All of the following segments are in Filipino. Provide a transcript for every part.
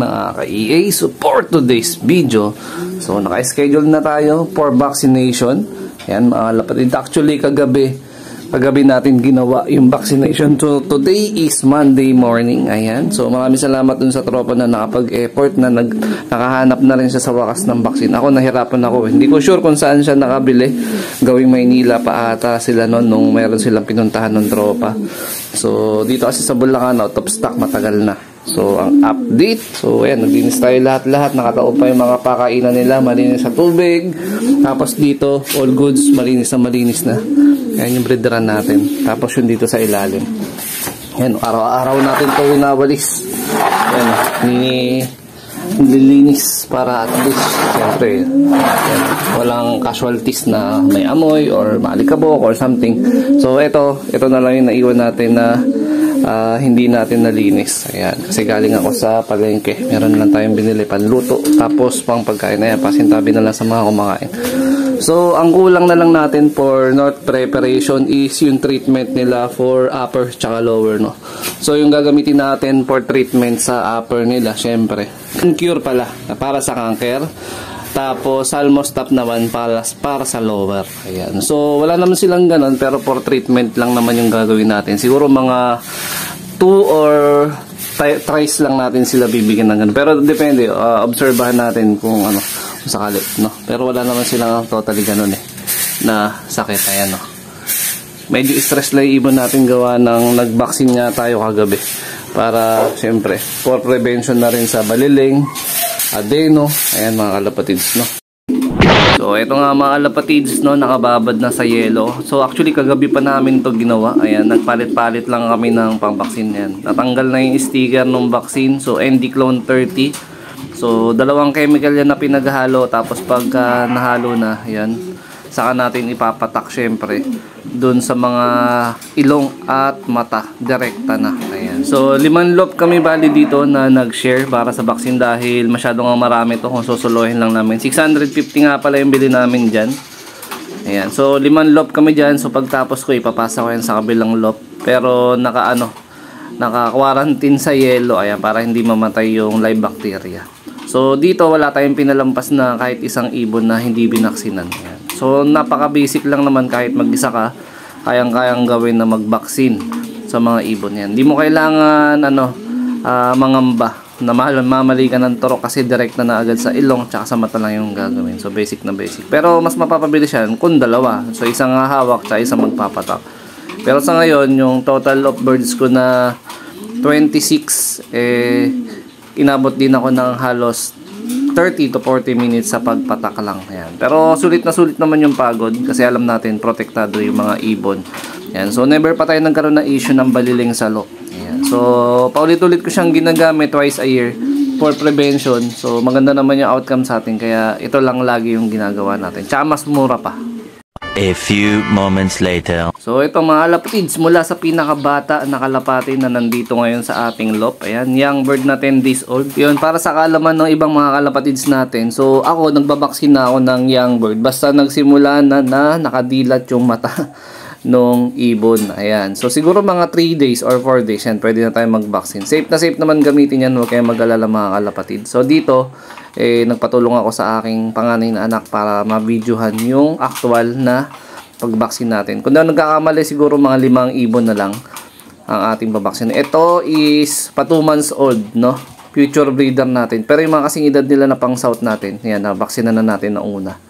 mga ka-EA. So for today's video, so naka-schedule na tayo for vaccination. Ayan mga kalapatid, actually kagabi natin ginawa yung vaccination. So today is Monday morning. Ayan, so maraming salamat dun sa tropa na nakapag-effort na nakahanap na rin siya sa wakas ng vaccine. Ako nahirapan ako, hindi ko sure kung saan siya nakabili. Gawing Maynila pa ata sila noon nung meron silang pinuntahan ng tropa. So dito kasi sa Bulacan, out of stock, matagal na. So ang update, so ayan, naglinis tayo lahat, nakataob pa yung mga pakainan nila, malinis sa tubig. Tapos dito, all goods, malinis na. Ayan yung breederan natin. Tapos yun dito sa ilalim. Ayan, araw-araw natin ito winawalis. Ayan, nililinis para at least, siyempre, ayan, walang casualties na may amoy or maalikabok or something. So ito na lang yung naiwan natin na hindi natin nalinis. Ayan, kasi galing ako sa palengke. Meron lang tayong binili panluto. Tapos pang pagkain na yan, pasintabi na lang sa mga kumakain. So, ang kulang na lang natin for north preparation is yung treatment nila for upper tsaka lower, no? So, yung gagamitin natin for treatment sa upper nila, syempre, cure pala, para sa cancer. Tapos, almost stop naman para sa lower. Ayan. So, wala naman silang ganun, pero for treatment lang naman yung gagawin natin. Siguro mga 2 or tries lang natin sila bibigyan ng ganun. Pero depende, obserbahan natin kung ano, kung sakali, no? Pero wala naman silang totally ganun na sakit. Ayan, no? Medyo stress lang ibon natin gawa ng nag-vaccine nga tayo kagabi. Para, syempre, for prevention na rin sa baliling, adeno, ayan mga kalapatids, no? So, ito nga mga kalapatids, no, nakababad na sa yelo. So, actually, kagabi pa namin to ginawa. Ayan, nagpalit-palit lang kami ng pang-vaccine yan. Natanggal na yung sticker ng vaccine. So, ND Clone 30. So, dalawang chemical yan na pinaghalo. Tapos, pagka nahalo na, ayan, saka natin ipapatak, syempre, dun sa mga ilong at mata. Direkta na. Ayan. So, 5 lop kami bali dito na nag-share para sa vaccine dahil masyadong marami to kung susuluhin lang namin. 650 nga pala yung bili namin dyan. Ayan. So, 5 lop kami dyan. So, pagtapos ko, ipapasa ko yan sa kabilang lop. Pero, naka-quarantine sa yelo. Ayan, para hindi mamatay yung live bacteria. So, dito wala tayong pinalampas na kahit isang ibon na hindi binaksinan. Ayan. So, napaka-basic lang naman kahit mag-isa ka, kayang-kayang gawin na mag-vaccine sa mga ibon yan. Hindi mo kailangan mangamba na mamali ka ng turok kasi direct na agad sa ilong tsaka sa mata lang yung gagawin. So, basic na basic. Pero, mas mapapabilis yan kung dalawa. So, isang hawak tsaka isang magpapatak. Pero sa ngayon, yung total of birds ko na 26, inabot din ako ng halos 30 to 40 minutes sa pagpatak lang. Ayan. Pero sulit na sulit naman yung pagod kasi alam natin protektado yung mga ibon. Ayan. So never pa tayo nagkaroon ng issue ng baliling sa loob. Ayan. So paulit-ulit ko siyang ginagamit twice a year for prevention. So maganda naman yung outcome sa atin kaya ito lang lagi yung ginagawa natin. Tsaka mas mura pa. A few moments later. So ito mga kalapatids, mula sa pinakabata na kalapati na nandito ngayon sa ating lop. Ayan, young bird na 10 days old. Yun, para sa kaalaman ng ibang mga kalapatids natin. So ako, nagbabaksin na ako ng young bird. Basta nagsimula na nakadilat yung mata nung ibon. Ayan, so siguro mga 3 days or 4 days yan, pwede na tayo mag-vaccine. Safe na safe naman gamitin yan, huwag kayong mag-alala mga kalapatids. So dito, nagpatulong ako sa aking panganay na anak para ma-videohan yung actual na pag-vaccine natin. Kung daw nagkakamali, siguro mga 5 ibon na lang ang ating babaksin. Ito is pa 2 months old, no? Future breeder natin. Pero yung mga kasing edad nila na pang south natin, yan, na-vaccine na natin na una.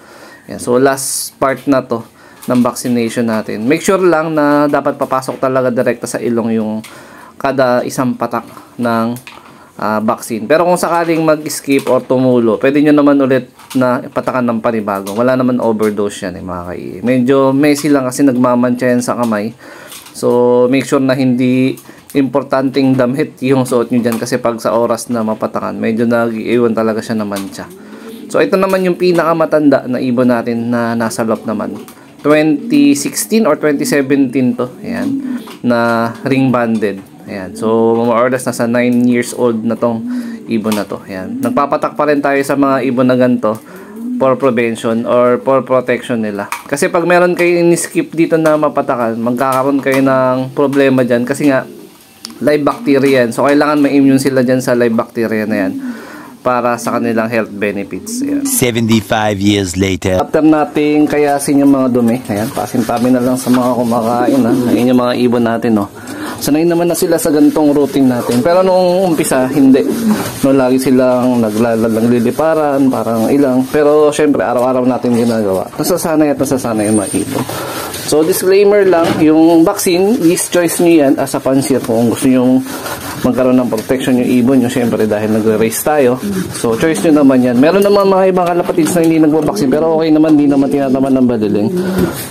Yan, so last part na to ng vaccination natin. Make sure lang na dapat papasok talaga direkta sa ilong yung kada isang patak ng vaccine. Pero kung sakaling mag-skip or tumulo, pwede nyo naman ulit na patakan ng panibago. Wala naman overdose yan mga kai. Medyo messy lang kasi nagmamantsa yan sa kamay. So, make sure na hindi importanteng damit yung suot nyo dyan kasi pag sa oras na mapatakan, medyo nag-iwan talaga siya na mancha. So, ito naman yung pinakamatanda na ibon natin na nasa lop naman. 2016 or 2017 to. Ayan. Na ring banded. Ayan. So, more or less nasa 9 years old na tong ibon na to. Ayan. Nagpapatak pa rin tayo sa mga ibon na ganito for prevention or for protection nila. Kasi pag meron kayo in-skip dito na mapatakan, magkakaroon kayo ng problema dyan. Kasi nga, live bacteria yan. So, kailangan ma-immune sila dyan sa live bacteria na yan. para sa kanilang health benefits. Ayan. 75 years later. After nating kayasin yung mga dumi, ayan, pasintabi na lang sa mga kumakain. Ayan yung mga ibon natin, no. Sanay naman na sila sa ganitong routine natin. Pero nung umpisa, hindi. No, lagi silang nagliliparan, parang ilang. Pero syempre, araw-araw natin ginagawa. Nasasanay at nasasanay yung mga ibon. So, disclaimer lang, yung vaccine, is choice nyo yan as a fancier kung gusto nyo magkaroon ng protection yung ibon nyo, syempre dahil nagre-race tayo. So, choice nyo naman yan. Meron naman mga ibang kalapatids na hindi nagpo-vaccine, pero okay naman, hindi naman tinataman ng badiling.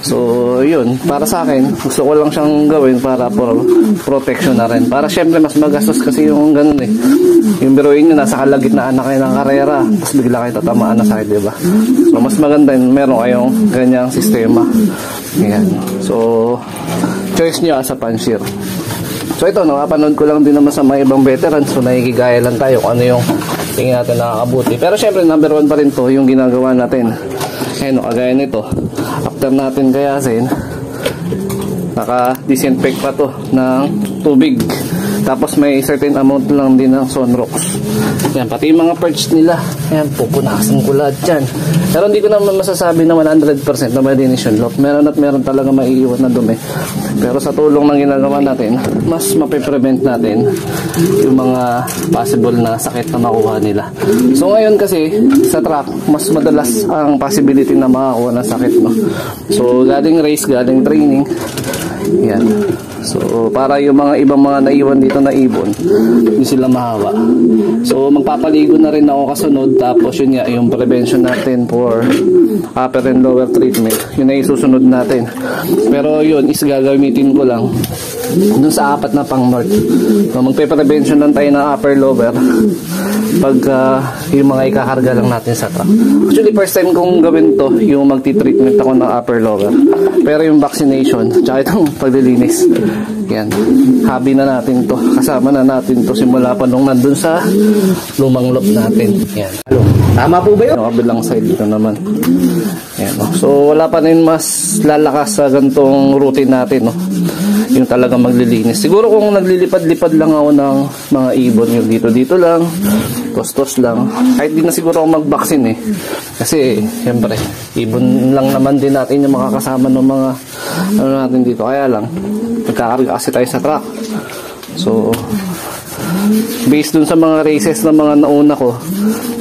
So, yun. Para sa akin, gusto ko lang siyang gawin para for protection na rin. Para syempre, mas magastos kasi yung ganun eh. Yung biruin nyo, nasa kalagitnaan na kayo ng karera, tapos bigla kayo tatamaan na sa akin, diba? So, mas maganda yun, meron kayong ganyang sistema. Ayan. So, choice nyo as a fancier. So ito, nakapanood ko lang din naman sa mga ibang veterans. So nakikigaya lang tayo kung ano yung tingin natin nakakabuti. Pero syempre, number 1 pa rin to yung ginagawa natin. Ayan, kagaya nito. After natin kayasin, naka-disinfect pa to ng tubig. Tapos may certain amount lang din ng sunrocks. Yan, pati yung mga perch nila. Yan, pupunasan ko lahat dyan. Pero hindi ko naman masasabi na 100% na malinis yung lock. Meron at meron talaga maiiwan na dumi. Pero sa tulong ng ginagawa natin, mas mapiprevent natin yung mga possible na sakit na makuha nila. So ngayon kasi, sa track, mas madalas ang possibility na makakuha ng sakit, no? So galing race, galing training. Yan. So, para yung mga ibang mga naiwan dito na ibon, hindi sila mahawa. So, magpapaligo na rin ako kasunod. Tapos, yun nga, yung prevention natin for upper and lower treatment. Yun na isusunod natin. Pero, yun, is gagamitin ko lang dun sa 4 na pang north. So, magpe-prevention lang tayo ng upper lower pag yung mga ikakarga lang natin sa truck. Actually, first time kong gawin to, yung magti-treatment ako ng upper lower. Pero yung vaccination, tsaka itong paglilinis, yan, hobby na natin to. Kasama na natin to simula pa nung nandun sa lumang loop natin. Yan. Tama po ba yun? Kabilang side dito naman. Yan, no? So, wala pa rin mas lalakas sa gantong routine natin, no? Yung talaga maglilinis. Siguro kung naglilipad-lipad lang ako ng mga ibon, yung dito-dito lang, tostos lang. Kahit di na siguro ako mag-vaccine eh. Kasi, siyempre, ibon lang naman din natin yung makakasama ng mga ano natin dito. Kaya lang, nagkakarga kasi tayo sa truck. So, based dun sa mga races na mga nauna ko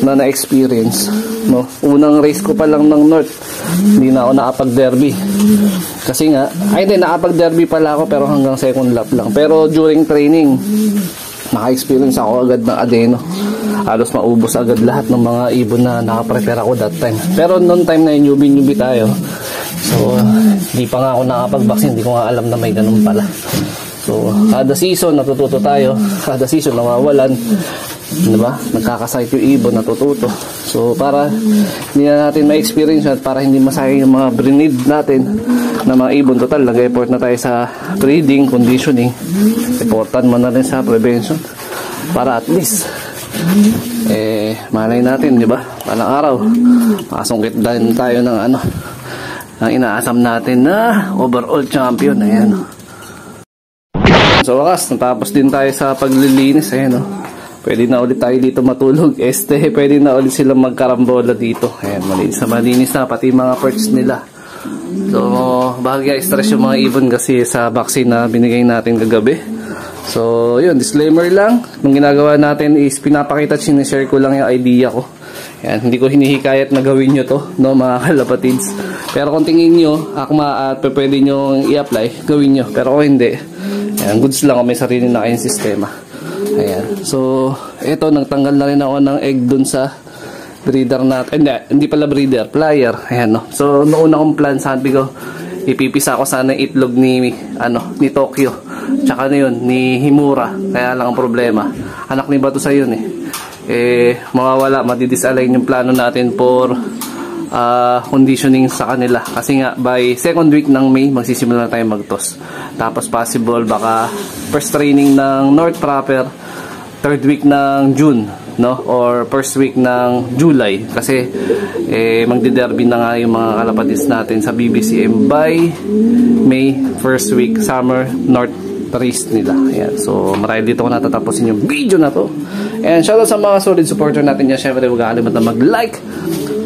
na na-experience, no? Unang race ko pa lang ng North, hindi na ako nakapag-derby. Kasi nga, ay hindi, nakapag-derby pala ako pero hanggang second lap lang. Pero during training, naka-experience ako agad ng adeno. Halos maubos agad lahat ng mga ibon na nakaprepare ako that time. Pero noon time na yun, newbie tayo. So, hindi pa nga ako nakapag-vaccine, hindi ko nga alam na may ganun pala. So, kada season natututo tayo, kada season nawawalan, diba? Nagkakasakit yung ibon, natututo. So, para hindi na natin ma-experience at para hindi masayang yung mga breed natin na mga ibon, total, nag-effort na tayo sa breeding, conditioning, important man na rin sa prevention para at least malay natin, diba? Palang araw, makasungkit din tayo ng ano, ang inaasam natin na overall champion. Ayan. So wakas, natapos din tayo sa paglilinis. Ayan, no? Pwede na ulit tayo dito matulog. Pwede na ulit silang magkarambola dito. Ayan, malinis na pati mga perch nila. So bahagya stress yung mga ibon kasi sa vaccine na binigay natin kagabi. So yun, disclaimer lang. Nung ginagawa natin is pinapakita at sinishare ko lang yung idea ko. Ayan, hindi ko hinihikayat na gawin nyo to, no, mga kalapatids. Pero kung tingin nyo akma at pwede nyo i-apply, gawin nyo. Pero kung hindi, ayan, goods lang kung may sarili na kayong sistema. Ayan. So, ito, nagtanggal na rin ako ng egg dun sa breeder natin. Hindi pala breeder, flyer. Ayan, no. So, noon akong plan, sabi ko, ipipisa ko sana itlog ni Tokyo. Tsaka na yun, ni Himura. Kaya lang ang problema. Anak ni Bato sa yun mawawala, madidisalign yung plano natin for conditioning sa kanila. Kasi nga, by second week ng May, magsisimula na tayo mag-toss. Tapos possible, baka first training ng North proper, third week ng June, no? Or first week ng July. Kasi, magdi-derby na nga yung mga kalapatids natin sa BBCM by May, first week, summer, North race nila. Ayan. So, marahil dito ko natatapusin yung video na to. And shoutout sa mga solid supporter natin dyan. Syempre, huwag kakalimutan mag-like,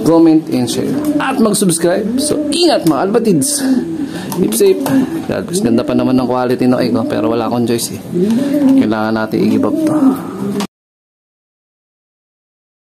comment, and share. At mag-subscribe. So, ingat mga albatids. Keep safe. Ganda pa naman ng quality ng ko, pero wala akong choice eh. Kailangan natin i-give up to.